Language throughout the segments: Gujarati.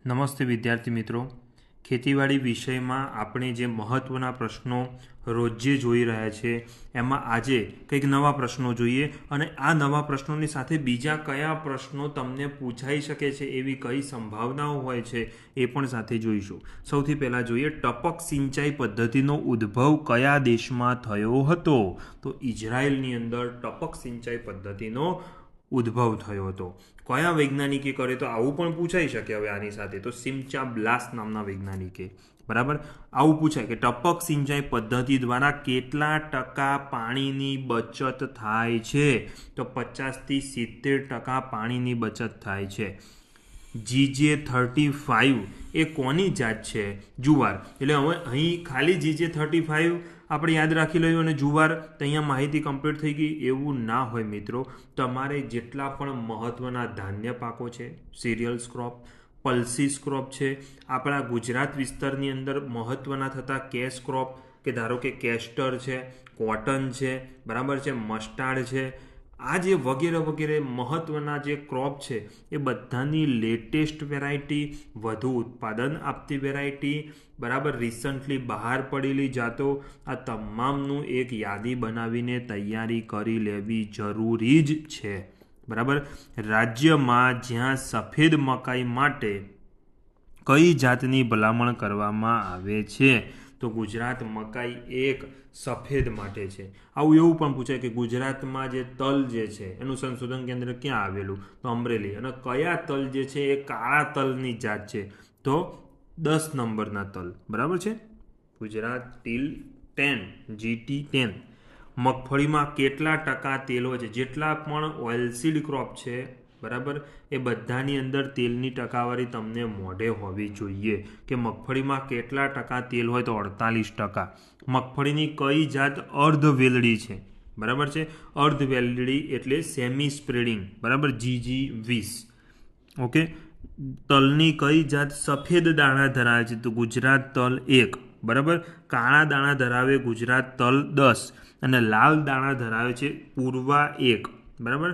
નમસ્તે વિદ્યાર્થી મિત્રો, ખેતીવાડી વિષયમાં આપણે જે મહત્ત્વના પ્રશ્નો રોજે જોઈ રહ્યા છે એમાં આજે કંઈક નવા પ્રશ્નો જોઈએ અને આ નવા પ્રશ્નોની સાથે બીજા કયા પ્રશ્નો તમને પૂછાઈ શકે છે એવી કઈ સંભાવનાઓ હોય છે એ પણ સાથે જોઈશું. સૌથી પહેલાં જોઈએ, ટપક સિંચાઈ પદ્ધતિનો ઉદ્ભવ કયા દેશમાં થયો હતો? તો ઇઝરાયલની અંદર ટપક સિંચાઈ પદ્ધતિનો ઉદ્ભવ થયો હતો. કયા વૈજ્ઞાનિકે કરે? તો આવું પણ પૂછાઈ શકે હવે આની સાથે. તો સિમચા બ્લાસ નામના વૈજ્ઞાનિકે. બરાબર, આવું પૂછાય કે ટપક સિંચાઈ પદ્ધતિ દ્વારા કેટલા ટકા પાણીની બચત થાય છે? તો 50થી 70% પાણીની બચત થાય છે. GJ35 એ કોની જાત છે? જુવાર. એટલે હવે અહીં ખાલી GJ35 આપણે યાદ રાખી લઈએ અને જુવાર તો અહીંયા માહિતી કમ્પ્લીટ થઈ ગઈ એવું ના હોય મિત્રો. તમારે જેટલા પણ મહત્ત્વના ધાન્ય પાકો છે, સિરિયલ્સ ક્રોપ, પલ્સીસ ક્રોપ છે, આપણા ગુજરાત વિસ્તારની અંદર મહત્ત્વના થતા કેશ ક્રોપ કે ધારો કે કેસ્ટર છે, કોટન છે, બરાબર છે, મસ્ટાર્ડ છે, આ જે વગેરે વગેરે મહત્ત્વના જે ક્રોપ છે એ બધાની લેટેસ્ટ વેરાયટી, વધુ ઉત્પાદન આપતી વેરાયટી, બરાબર, રિસન્ટલી બહાર પડેલી જાતો, આ તમામનું એક યાદી બનાવીને તૈયારી કરી લેવી જરૂરી જ છે. બરાબર. રાજ્યમાં જ્યાં સફેદ મકાઈ માટે કઈ જાતની ભલામણ કરવામાં આવે છે? તો ગુજરાત મકાઈ એક સફેદ માટે છે. આવું એવું પણ પૂછાય કે ગુજરાતમાં જે તલ જે છે એનું સંશોધન કેન્દ્ર ક્યાં આવેલું? તો અમરેલી. અને કયા તલ જે છે એ કાળા તલની જાત છે? તો 10 નંબરના તલ. બરાબર છે. ગુજરાત ટીલ 10, GT10. મગફળીમાં કેટલા ટકા તેલ હોય છે? જેટલા પણ ઓઇલસીડ ક્રોપ છે, બરાબર, એ બધાની અંદર તેલની ટકાવારી તમને મોઢે હોવી જોઈએ કે મગફળીમાં કેટલા ટકા તેલ હોય? તો 48%. મગફળીની કઈ જાત અર્ધ વેલડી છે? બરાબર છે, અર્ધ વેલડી એટલે સેમી સ્પ્રેડિંગ, બરાબર, GG20. ઓકે. તલની કઈ જાત સફેદ દાણા ધરાવે છે? તો ગુજરાત તલ 1. બરાબર. કાળા દાણા ધરાવે ગુજરાત તલ 10 અને લાલ દાણા ધરાવે છે પૂર્વા 1. બરાબર.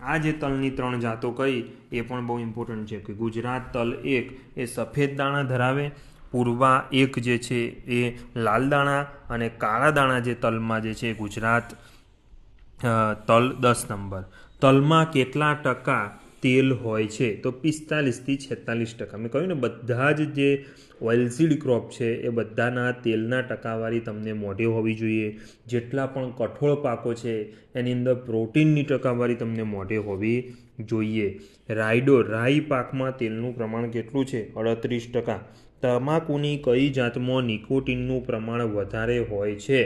આ જે તલની 3 જાતો કઈ એ પણ બહુ ઇમ્પોર્ટન્ટ છે કે ગુજરાત તલ 1 એ સફેદ દાણા ધરાવે, પૂર્વા 1 જે છે એ લાલ દાણા, અને કાળા દાણા જે તલમાં જે છે ગુજરાત તલ 10 નંબર. તલમાં કેટલા ટકા તેલ હોય છે? તો 45થી 46%. મેં કહ્યું ને, બધા જ જે ઓઇલસીડ ક્રોપ છે એ બધાના તેલના ટકાવારી તમને મોઢે હોવી જોઈએ. જેટલા પણ કઠોળ પાકો છે એની અંદર પ્રોટીનની ટકાવારી તમને મોઢે હોવી જોઈએ. રાઈ પાકમાં તેલનું પ્રમાણ કેટલું છે? 38%. તમાકુની કઈ જાતમાં નિકોટીનનું પ્રમાણ વધારે હોય છે?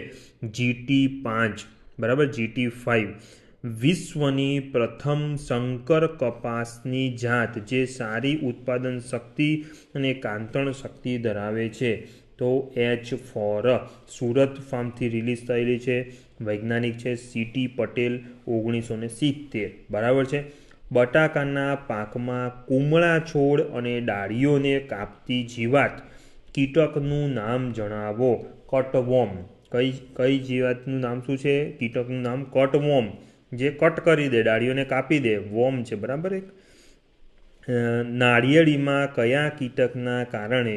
GT5. બરાબર, GT5. વિશ્વની પ્રથમ સંકર કપાસની જાત જે સારી ઉત્પાદન શક્તિ અને કાંતણ શક્તિ ધરાવે છે? તો H4. સુરત ફાર્મથી રિલીઝ થયેલી છે. વૈજ્ઞાનિક છે CT પટેલ, 1970. બરાબર છે. બટાકાના પાકમાં કુમળા છોડ અને ડાળીઓને કાપતી જીવાત કીટકનું નામ જણાવો. કટવોર્મ. કઈ જીવાતનું નામ શું છે? કીટકનું નામ કટવોર્મ. જે કટ કરી દે, ડાળીઓને કાપી દે, વોર્મ છે. બરાબર. એક નાળિયેરીમાં કયા કીટકના કારણે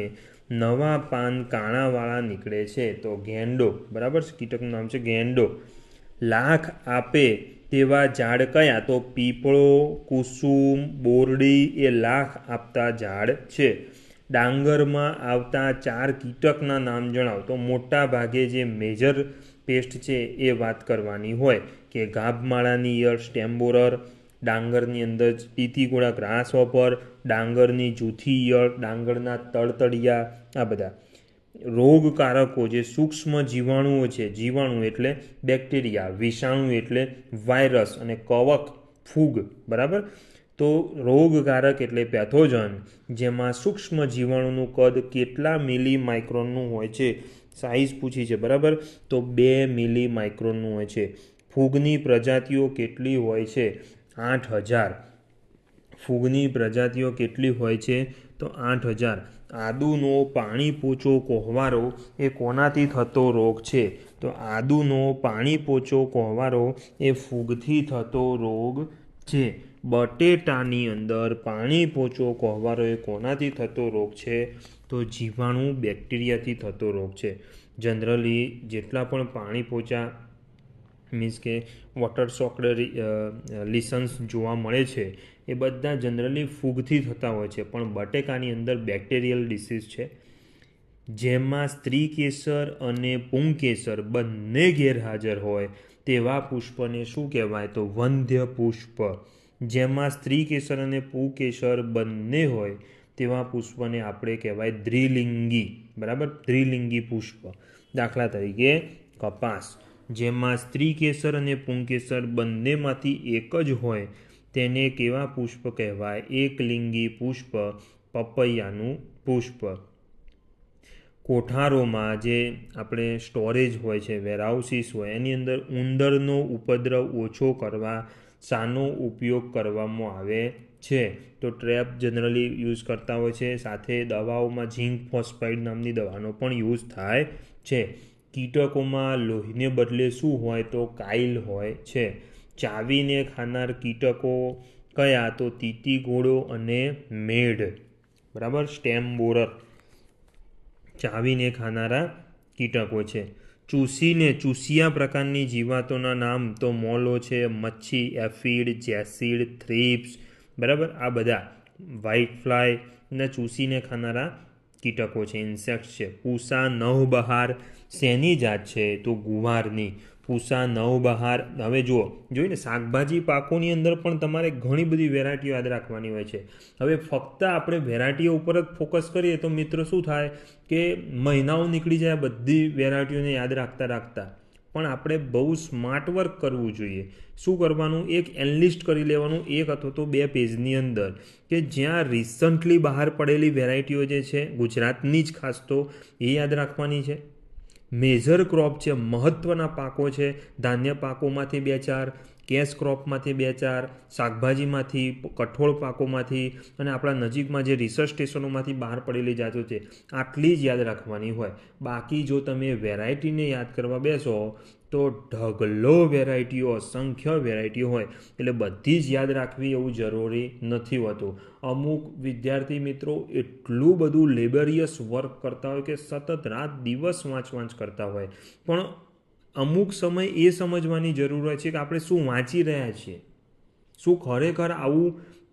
નવા પાન કાણાવાળા નીકળે છે? તો ગેંડો. બરાબર. કીટકનું નામ છે ગેંડો. લાખ આપે તેવા ઝાડ કયા? તો પીપળો, કુસુમ, બોરડી એ લાખ આપતા ઝાડ છે. ડાંગરમાં આવતા 4 કીટકના નામ જણાવો. તો મોટા ભાગે જે મેજર પેસ્ટ છે એ વાત કરવાની હોય કે ગાભમાળાની ઈયળ, સ્ટેમ બોરર, ડાંગરની અંદર ટીટીગોળા ગ્રાસહોપર, ડાંગરની જૂથી ઈયળ, ડાંગરના તળતળિયા, આ બધા. રોગકારકો જે સૂક્ષ્મ જીવાણુઓ છે, જીવાણુ એટલે બેક્ટેરિયા, વિષાણુ એટલે વાયરસ, અને કવક ફૂગ. બરાબર. તો રોગકારક એટલે પેથોજન, જેમાં સૂક્ષ્મ જીવાણુનું કદ કેટલા મિલી માઇક્રોનનું હોય છે? સાઇઝ પૂછી છે. બરાબર. તો 2 મિલી માઇક્રોનનું હોય છે. ફૂગની પ્રજાતિઓ કેટલી હોય છે? 8000. ફૂગની પ્રજાતિઓ કેટલી હોય છે? તો 8000. આદુનો પાણી પોચો કોહવારો એ કોનાથી થતો રોગ છે? તો આદુનો પાણી પોચો કોહવારો એ ફૂગથી થતો રોગ છે. બટેટાની અંદર પાણી પોચો કોહવારો એ કોનાથી થતો રોગ છે? તો જીવાણુ બેક્ટેરિયાથી થતો રોગ છે. જનરલી જેટલા પણ પાણી પોચા મીન્સ કે વોટર સોકડ લિસન્સ જોવા મળે છે એ બધા જનરલી ફૂગથી થતા હોય છે, પણ બટેકાની અંદર બેક્ટેરિયલ ડિસીઝ છે, જેમાં સ્ત્રી કેસર અને પુંકેસર બંને ગેરહાજર હોય તેવા પુષ્પને શું કહેવાય? તો વંધ્ય પુષ્પ. જેમાં સ્ત્રી કેસર અને પુંકેસર બંને હોય તેવા પુષ્પને આપણે કહેવાય દ્વિલિંગી. બરાબર, દ્વિલિંગી પુષ્પ. દાખલા તરીકે કપાસ, જેમાં સ્ત્રી કેસર અને પુંકેસર બંનેમાંથી એક જ હોય તેને કેવા પુષ્પ કહેવાય? એકલિંગી પુષ્પ, પપૈયાનું પુષ્પ. કોઠારોમાં જે આપણે સ્ટોરેજ હોય છે, વેરહાઉસીસ હોય, એની અંદર ઉંદરનો ઉપદ્રવ ઓછો કરવા શાનો ઉપયોગ કરવામાં આવે છે? તો ટ્રેપ જનરલી યુઝ કરતા હોય છે. સાથે દવાઓમાં ઝીંક ફોસ્ફાઇડ નામની દવાનો પણ યુઝ થાય છે. કીટકોમાં લોહીને બદલે શું હોય? તો કાઇલ હોય છે. ચાવીને ખાનાર કીટકો કયા? તો તીતી ઘોડો અને મેઢ. બરાબર, સ્ટેમ બોરર ચાવીને ખાનારા કીટકો છે. ચૂસિયા પ્રકારની જીવાતોના નામ તો મોલો છે, મચ્છી, એફિડ, જેસીડ, થ્રિપ્સ. બરાબર, આ બધા વ્હાઇટ ફ્લાય ને ચૂસીને ખાનારા કીટકો છે, ઇન્સેક્ટ છે. પૂસા નવબહાર શેની જાત છે? તો ગુવારની. પૂસા નવબહાર. હવે જોઈને શાકભાજી પાકોની અંદર પણ તમારે ઘણી બધી વેરાયટીઓ યાદ રાખવાની હોય છે. હવે ફક્ત આપણે વેરાયટીઓ ઉપર જ ફોકસ કરીએ તો મિત્રો શું થાય કે મહિનાઓ નીકળી જાય બધી વેરાયટીઓને યાદ રાખતા, પણ આપણે બહુ સ્માર્ટ વર્ક કરવું જોઈએ. શું કરવાનું? એક એનલિસ્ટ કરી લેવાનું 1 અથવા તો 2 પેજની અંદર, કે જ્યાં રિસન્ટલી બહાર પડેલી વેરાયટીઓ જે છે ગુજરાતની જ ખાસ તો એ યાદ રાખવાની છે. મેજર ક્રોપ છે, મહત્ત્વના પાકો છે, ધાન્ય પાકોમાંથી 2-4, કેશ ક્રોપમાંથી 2-4, શાકભાજીમાંથી, કઠોળ પાકોમાંથી અને આપણા નજીકમાં જે રિસર્ચ સ્ટેશનોમાંથી બહાર પડેલી જાતો છે આટલી જ યાદ રાખવાની હોય. બાકી જો તમે વેરાયટીને યાદ કરવા બેસો તો ઢગલો વેરાયટીઓ, અસંખ્ય વેરાયટીઓ હોય, એટલે બધી જ યાદ રાખવી એવું જરૂરી નથી હોતું. અમુક વિદ્યાર્થી મિત્રો એટલું બધું લેબરિયસ વર્ક કરતા હોય કે સતત રાત દિવસ વાંચ કરતા હોય, પણ અમુક સમય એ સમજવાની જરૂર હોય છે કે આપણે શું વાંચી રહ્યા છીએ. શું ખરેખર આવું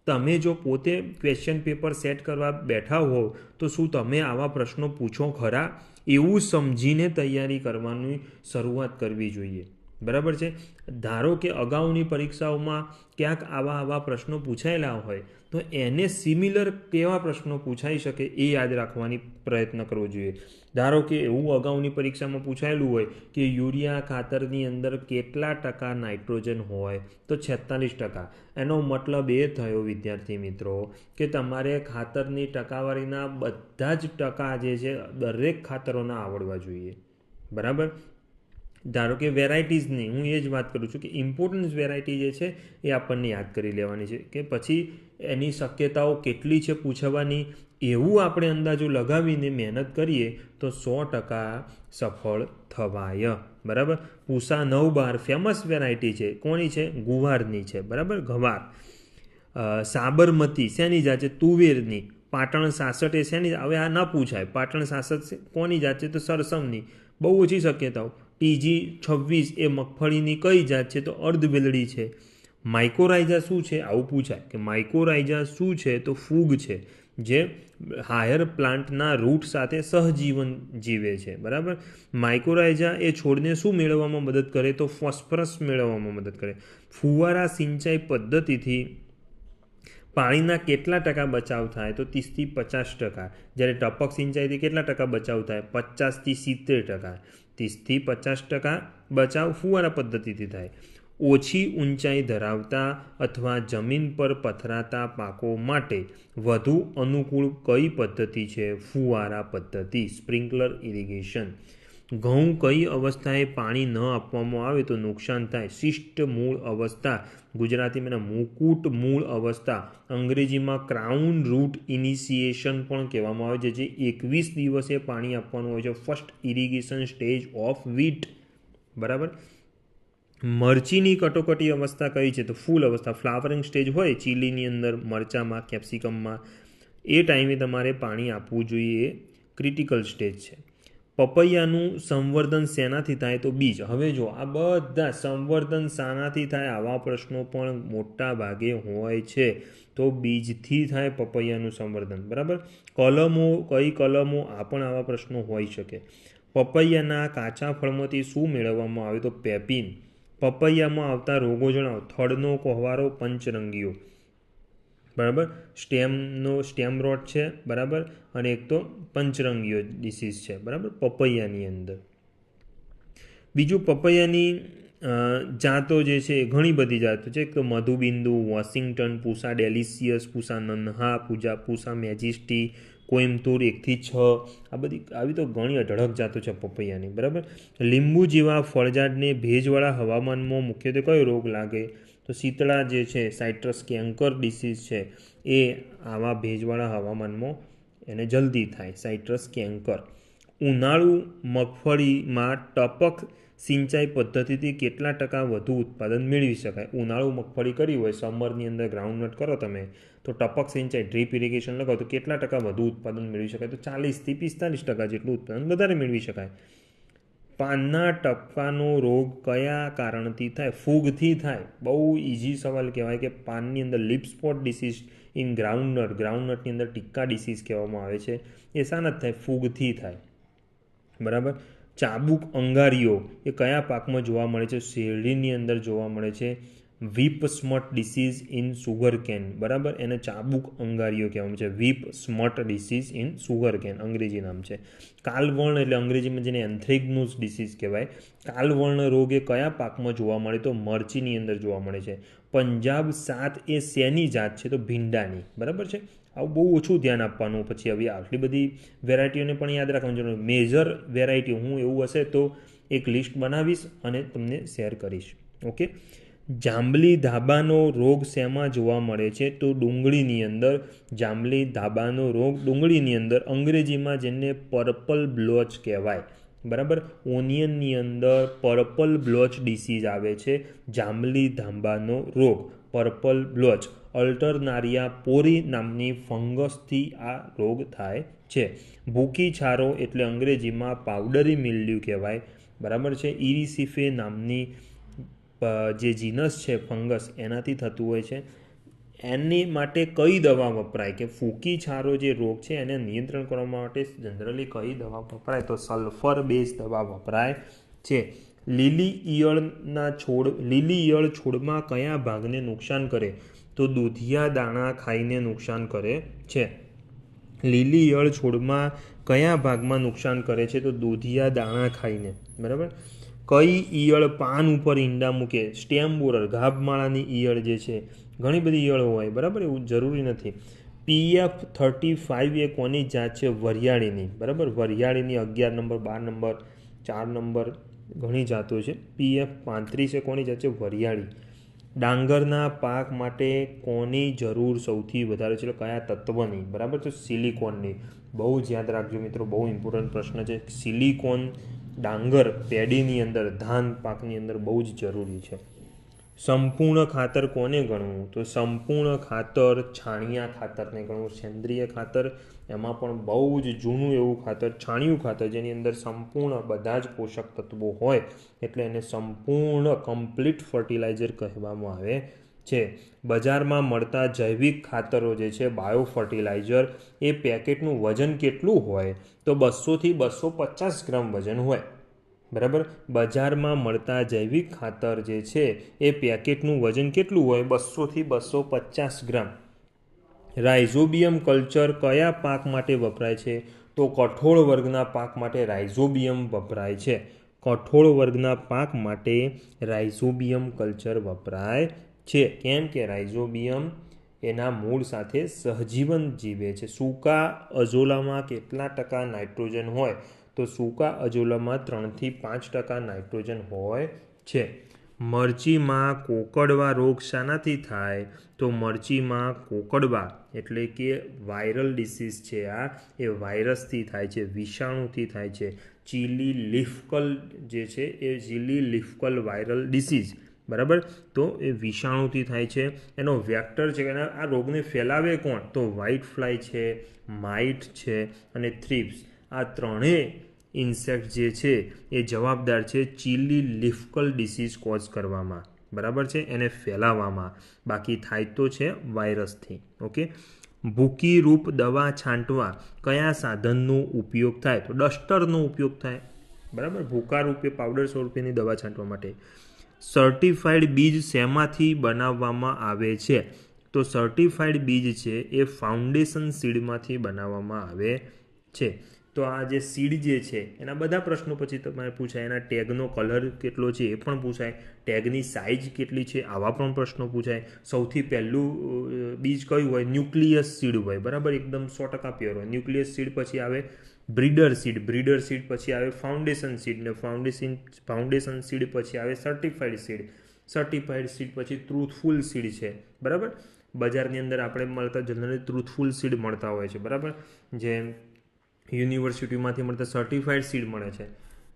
તમે જો પોતે ક્વેશ્ચન પેપર સેટ કરવા બેઠા હો તો શું તમે આવા પ્રશ્નો પૂછો ખરા? એવું સમજીને તૈયારી કરવાની શરૂઆત કરવી જોઈએ. બરાબર છે. ધારો કે અગાઉની પરીક્ષાઓમાં ક્યાંક આવા પ્રશ્નો પૂછાયેલા હોય તો એને સિમિલર કેવા પ્રશ્નો પૂછાઈ શકે એ યાદ રાખવાની પ્રયત્ન કરવો જોઈએ. ધારો કે એવું અગાઉની પરીક્ષામાં પૂછાયેલું હોય કે યુરિયા ખાતરની અંદર કેટલા ટકા નાઇટ્રોજન હોય? તો 46%. એનો મતલબ એ થયો વિદ્યાર્થી મિત્રો કે તમારે ખાતરની ટકાવારીના બધા જ ટકા જે છે દરેક ખાતરોના આવડવા જોઈએ. બરાબર. ધારો કે વેરાયટીઝની હું એ જ વાત કરું છું કે ઇમ્પોર્ટન્સ વેરાયટી જે છે એ આપણને યાદ કરી લેવાની છે, કે પછી એની શક્યતાઓ કેટલી છે પૂછવાની, એવું આપણે અંદાજો લગાવીને મહેનત કરીએ તો 100% સફળ થવાય. બરાબર. પૂસા નવબહાર ફેમસ વેરાયટી છે. કોની છે? ગુવારની છે. બરાબર, ગવાર. સાબરમતી શેની જાત છે? તુવેરની. પાટણ 66 એ શેની? હવે આ ના પૂછાય. પાટણ 66 કોની જાત છે? તો સરસમની. બહુ ઓછી શક્યતાઓ. TG 26 એ મગફળીની કઈ જાત છે? તો અર્ધવેલડી છે. માઇકોરાઇઝા શું છે? આવું પૂછાય કે માઇકોરાઇઝા શું છે? તો ફૂગ છે, જે હાયર પ્લાન્ટના રૂટ સાથે સહજીવન જીવે છે. બરાબર. માઇકોરાઇઝા એ છોડને શું મેળવવામાં મદદ કરે? તો ફોસ્ફરસ મેળવવામાં મદદ કરે. ફુવારા સિંચાઈ પદ્ધતિથી પાણીના કેટલા ટકા બચાવ થાય? તો 30-50%. જ્યારે ટપક સિંચાઈથી કેટલા ટકા બચાવ થાય? 50-70%. 30-50% બચાવ ફુવારા પદ્ધતિથી થાય. ઓછી ઊંચાઈ ધરાવતા અથવા જમીન પર પથરાતા પાકો માટે વધુ અનુકૂળ કઈ પદ્ધતિ છે? ફુવારા પદ્ધતિ, સ્પ્રિંકલર ઇરિગેશન. ઘઉં કઈ અવસ્થાએ પાણી ન આપવામાં આવે તો નુકસાન થાય? શિષ્ટ મૂળ અવસ્થા, ગુજરાતીમાં મુકુટ મૂળ અવસ્થા, અંગ્રેજીમાં ક્રાઉન રૂટ ઇનિશિએશન પણ કહેવામાં આવે છે, જે 21 દિવસે પાણી આપવાનું હોય છે. First irrigation stage of wheat. બરાબર. મરચીની કટોકટી અવસ્થા કઈ છે? તો ફૂલ અવસ્થા, ફ્લાવરિંગ સ્ટેજ હોય ચીલીની અંદર, મરચામાં, કેપ્સિકમમાં, એ ટાઈમે તમારે પાણી આપવું જોઈએ. એ ક્રિટિકલ સ્ટેજ છે. પપૈયાનું સંવર્ધન શેનાથી થાય? તો બીજ. હવે જો આ બધા સંવર્ધન શાનાથી થાય આવા પ્રશ્નો પણ મોટા ભાગે હોય છે. તો બીજથી થાય પપૈયાનું સંવર્ધન. બરાબર. કલમો, કઈ કલમો? આ પણ આવા પ્રશ્નો હોઈ શકે. પપૈયાના કાચા ફળમાંથી શું મેળવવામાં આવે? તો પેપિન. પપૈયામાં આવતા રોગો જણાવો. થડનો કોહવારો, પંચરંગીઓ. બરાબર. સ્ટેમ રોટ છે. બરાબર. અને એક તો પંચરંગીઓ ડિસીઝ છે. બરાબર, પપૈયાની અંદર. બીજું, પપૈયાની જાતો જે છે એ ઘણી બધી જાતો છે. તો મધુબિંદુ, વોશિંગ્ટન, પૂસા ડેલિસિયસ, પૂસા નન્હા, પૂસા મેજિસ્ટી, કોઈમ્બતુર 1 થી 6, આ બધી આવી તો ઘણી અઢળક જાતો છે પપૈયાની. બરાબર. લીંબુ જેવા ફળઝાડને ભેજવાળા હવામાનમાં મુખ્યત્વે કયો રોગ લાગે? તો શીતળા જે છે, સાઇટ્રસ કેન્કર ડિસીઝ છે, એ આવા ભેજવાળા હવામાનમાં એને જલ્દી થાય, સાઇટ્રસ કેન્કર. ઉનાળુ મગફળીમાં ટપક સિંચાઈ પદ્ધતિથી કેટલા ટકા વધુ ઉત્પાદન મેળવી શકાય? ઉનાળુ મગફળી કરી હોય, સમરની અંદર ગ્રાઉન્ડનટ કરો તમે, તો ટપક સિંચાઈ, ડ્રીપ ઇરિગેશન લગાવો તો કેટલા ટકા વધુ ઉત્પાદન મેળવી શકાય? તો 40 થી 45% જેટલું ઉત્પાદન વધારે મેળવી શકાય. પાનના ટપકાનો રોગ કયા કારણથી થાય? ફૂગથી થાય. બહુ ઇઝી સવાલ કહેવાય કે પાનની અંદર leaf spot disease in groundnut, ગ્રાઉન્ડનટની અંદર ટિક્કા ડિસીઝ કહેવામાં આવે છે, એ શાના થાય? ફૂગથી થાય. બરાબર. ચાબુક અંગારીઓ એ કયા પાકમાં જોવા મળે છે? શેરડીની અંદર જોવા મળે છે. Whip smut disease in sugar cane. બરાબર, એને ચાબુક અંગારીઓ કહેવામાં છે. Whip smut disease in sugar cane અંગ્રેજી નામ છે. કાલવર્ણ એટલે અંગ્રેજીમાં જેને એન્થ્રેક્નોઝ ડિસીઝ કહેવાય. કાલવર્ણ રોગ એ કયા પાકમાં જોવા મળે? તો મરચીની અંદર જોવા મળે છે. પંજાબ 7 એ શેની જાત છે? તો ભીંડાની. બરાબર છે. આવું બહુ ઓછું ધ્યાન આપવાનું. પછી આવી આટલી બધી વેરાયટીઓને પણ યાદ રાખવાની જરૂર. મેજર વેરાયટી હું એવું હશે તો એક લિસ્ટ બનાવીશ અને તમને શેર કરીશ. ઓકે. જાંબલી ધાબાનો રોગ શેમાં જોવા મળે છે? તો ડુંગળીની અંદર. જાંબલી ધાબાનો રોગ ડુંગળીની અંદર, અંગ્રેજીમાં જેને પર્પલ બ્લોચ કહેવાય. બરાબર. ઓનિયનની અંદર પર્પલ બ્લોચ ડિસીઝ આવે છે. જાંબલી ધાબાનો રોગ પર્પલ બ્લોચ. અલ્ટરનારિયા પોરી નામની ફંગસથી આ રોગ થાય છે. ભૂકી છારો એટલે અંગ્રેજીમાં પાવડરી મિલ્ડ્યુ કહેવાય. બરાબર છે. ઇરિસિફે નામની જે જીનસ છે ફંગસ, એનાથી થતું હોય છે. એની માટે કઈ દવા વપરાય? કે ફૂકી છારો જે રોગ છે એને નિયંત્રણ કરવા માટે જનરલી કઈ દવા વપરાય? તો સલ્ફર બેઝ દવા વપરાય છે. લીલી ઈયળ છોડમાં કયા ભાગને નુકસાન કરે? તો દૂધિયા દાણા ખાઈને નુકસાન કરે છે. લીલી ઈયળ છોડમાં કયા ભાગમાં નુકસાન કરે છે? તો દૂધિયા દાણા ખાઈને. બરાબર. કઈ ઈયળ પાન ઉપર ઈંડા મૂકે? સ્ટેમ બોરર, ગાભમાળાની ઈયળ જે છે. ઘણી બધી ઈયળો હોય. બરાબર, એવું જરૂરી નથી. PF35 એ કોની જાત છે? વરિયાળીની. બરાબર. વરિયાળીની 11 નંબર, 12 નંબર, 4 નંબર, ઘણી જાતો છે. PF35 એ કોની જાત છે? વરિયાળી. ડાંગરના પાક માટે કોની જરૂર સૌથી વધારે છે? કયા તત્વની? બરાબર છે. સિલિકોનની. બહુ જ યાદ રાખજો મિત્રો, બહુ ઇમ્પોર્ટન્ટ પ્રશ્ન છે. સિલિકોન ડાંગર પેડીની અંદર, ધાન પાકની અંદર બહુ જ જરૂરી છે. સંપૂર્ણ ખાતર કોને ગણવું? તો સંપૂર્ણ ખાતર છાણિયા ખાતરને ગણવું. સેન્દ્રિય ખાતર એમાં પણ બહુ જ જૂનું એવું ખાતર છાણિયું ખાતર, જેની અંદર સંપૂર્ણ બધા જ પોષક તત્વો હોય, એટલે એને સંપૂર્ણ કમ્પ્લીટ ફર્ટિલાઇઝર કહેવામાં આવે છે. બજારમાં મળતા જૈવિક ખાતરો જે છે, બાયો ફર્ટિલાઇઝર, એ પેકેટનું વજન કેટલું હોય? તો 200 થી 250 ગ્રામ વજન હોય. બરાબર. બજારમાં મળતા જૈવિક ખાતર જે છે એ પેકેટનું વજન કેટલું હોય? 200 થી 250 ગ્રામ. રાઇઝોબિયમ કલ્ચર કયા પાક માટે વપરાય છે? તો કઠોળ વર્ગના પાક માટે રાઇઝોબિયમ વપરાય છે. કઠોળ વર્ગના પાક માટે રાઇઝોબિયમ કલ્ચર વપરાય છે. કેમ કે રાઇઝોબિયમ એના મૂળ સાથે સહજીવન જીવે છે. સૂકા અજોલામાં કેટલા ટકા નાઇટ્રોજન હોય? તો સૂકા અજોલામાં 3 થી 5% નાઇટ્રોજન હોય છે. મરચીમાં કોકડવા રોગ શાનાથી થાય? તો મરચીમાં કોકડવા એટલે કે વાયરલ ડિસીઝ છે, આ એ વાયરસથી થાય છે, વિષાણુથી થાય છે. ચીલી લીફકલ જે છે એ ચીલી લીફકલ વાયરલ ડિસીઝ, બરાબર. તો એ વિષાણુથી થાય છે. એનો વેક્ટર છે, આ રોગને ફેલાવે કોણ? તો વ્હાઇટ ફ્લાય છે, માઇટ છે અને થ્રિપ્સ. આ ત્રણેય ઇન્સેક્ટ જે છે એ જવાબદાર છે ચીલી લીફકલ ડિસીઝ કોઝ કરવામાં, બરાબર છે, એને ફેલાવવામાં. બાકી થાય તો છે વાયરસથી. ઓકે. ભૂકી રૂપ દવા છાંટવા કયા સાધનનો ઉપયોગ થાય? તો ડસ્ટરનો ઉપયોગ થાય, બરાબર. ભૂકા રૂપે પાવડર સ્વરૂપેની દવા છાંટવા માટે. સર્ટિફાઈડ બીજ શેમાંથી બનાવવામાં આવે છે? તો સર્ટિફાઈડ બીજ છે એ ફાઉન્ડેશન સીડમાંથી બનાવવામાં આવે છે. તો આ જે સીડ જે છે એના બધા પ્રશ્નો પછી તમારે પૂછાય. એના ટેગનો કલર કેટલો છે એ પણ પૂછાય, ટેગની સાઇઝ કેટલી છે આવા પણ પ્રશ્નો પૂછાય. સૌથી પહેલું બીજ કયું હોય? ન્યુક્લિયસ સીડ હોય, બરાબર, એકદમ 100% પ્યોર હોય. ન્યુક્લિયસ સીડ પછી આવે બ્રીડર સીડ, બ્રીડર સીડ પછી આવે ફાઉન્ડેશન સીડ, ને ફાઉન્ડેશન સીડ પછી આવે સર્ટિફાઈડ સીડ, સર્ટિફાઈડ સીડ પછી ટ્રુથફુલ સીડ છે, બરાબર. બજારની અંદર આપણે મળતા જનરલી ટ્રુથફુલ સીડ મળતા હોય છે, બરાબર. જે યુનિવર્સિટીમાંથી મળતા સર્ટિફાઈડ સીડ મળે છે.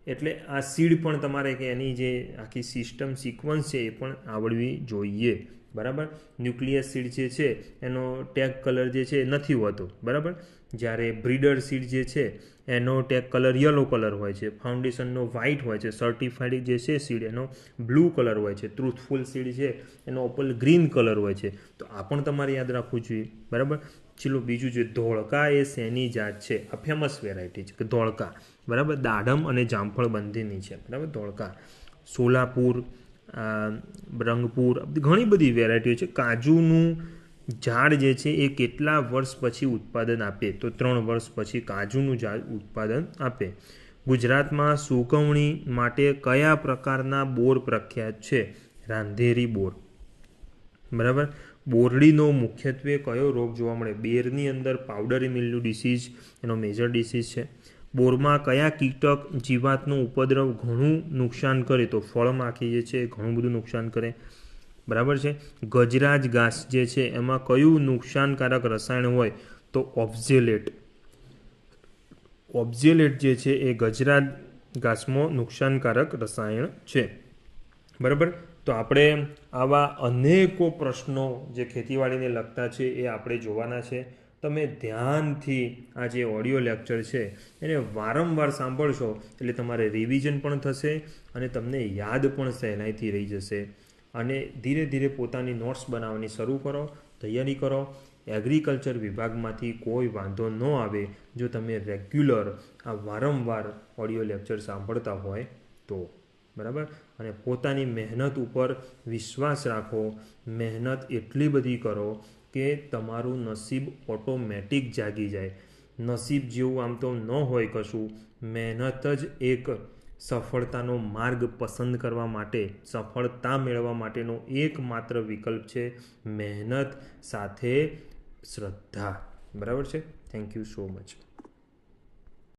એટલે આ સીડ પણ તમારે કે એની જે આખી સિસ્ટમ સિક્વન્સ છે એ પણ આવડવી જોઈએ, બરાબર. ન્યુક્લિયસ સીડ જે છે એનો ટેગ કલર જે છે એ નથી હોતો, બરાબર. જ્યારે બ્રીડર સીડ જે છે એનો ટેગ કલર યલો કલર હોય છે, ફાઉન્ડેશનનો વ્હાઇટ હોય છે, સર્ટિફાઈડ જે છે સીડ એનો બ્લુ કલર હોય છે, ટ્રુથફુલ સીડ છે એનો ઓપલ ગ્રીન કલર હોય છે. તો આ પણ તમારે યાદ રાખવું જોઈએ, બરાબર. ચલો બીજું છે ધોળકા એ શેની જાત છે? આ ફેમસ વેરાયટી છે કે ધોળકા, બરાબર. દાડમ અને જામફળ બંધીની છે, બરાબર. ધોળકા, સોલાપુર, રંગપુર, ઘણી બધી વેરાયટીઓ છે. કાજુનું ઝાડ જે છે એ કેટલા વર્ષ પછી ઉત્પાદન આપે? તો 3 વર્ષ પછી કાજુનું ઝાડ ઉત્પાદન આપે. ગુજરાતમાં સુકવણી માટે કયા પ્રકારના બોર પ્રખ્યાત છે? રાંધેરી બોર, બરાબર. બોરડીનો મુખ્યત્વે કયો રોગ જોવા મળે? બેરની અંદર પાવડરી મિલ્ડ્યુ ડિસીઝ એનો મેજર ડિસીઝ છે. બોરમાં કયા કીટક જીવાતનો ઉપદ્રવ ઘણું નુકસાન કરે? તો ફળમાખી જે છે એ ઘણું બધું નુકસાન કરે, બરાબર છે. ગજરાજ ઘાસ જે છે એમાં કયું નુકસાનકારક રસાયણ હોય? તો ઓબ્ઝેલેટ. ઓબ્ઝેલેટ જે છે એ ગજરાજ ઘાસમાં નુકસાનકારક રસાયણ છે, બરાબર. તો આપણે આવા અનેકો પ્રશ્નો જે ખેતીવાડીને લગતા છે એ આપણે જોવાના છે. તમે ધ્યાનથી આ જે ઓડિયો લેક્ચર છે એને વારંવાર સાંભળશો એટલે તમારે રિવિઝન પણ થશે અને તમને યાદ પણ સહેલાઈથી રહી જશે. અને ધીરે ધીરે પોતાની નોટ્સ બનાવવાની શરૂ કરો, તૈયારી કરો. એગ્રીકલ્ચર વિભાગમાંથી કોઈ વાંધો ન આવે જો તમે રેગ્યુલર આ વારંવાર ઓડિયો લેક્ચર સાંભળતા હોય તો, બરાબર. અને પોતાની મહેનત ઉપર વિશ્વાસ રાખો. મહેનત એટલી બધી કરો કે તમારું નસીબ ઓટોમેટિક જાગી જાય. નસીબ જેવું આમ તો ન હોય કશું, મહેનત જ એક સફળતાનો માર્ગ પસંદ કરવા માટે, સફળતા મેળવવા માટેનો એકમાત્ર વિકલ્પ છે. મહેનત સાથે શ્રદ્ધા, બરાબર છે. Thank you so much.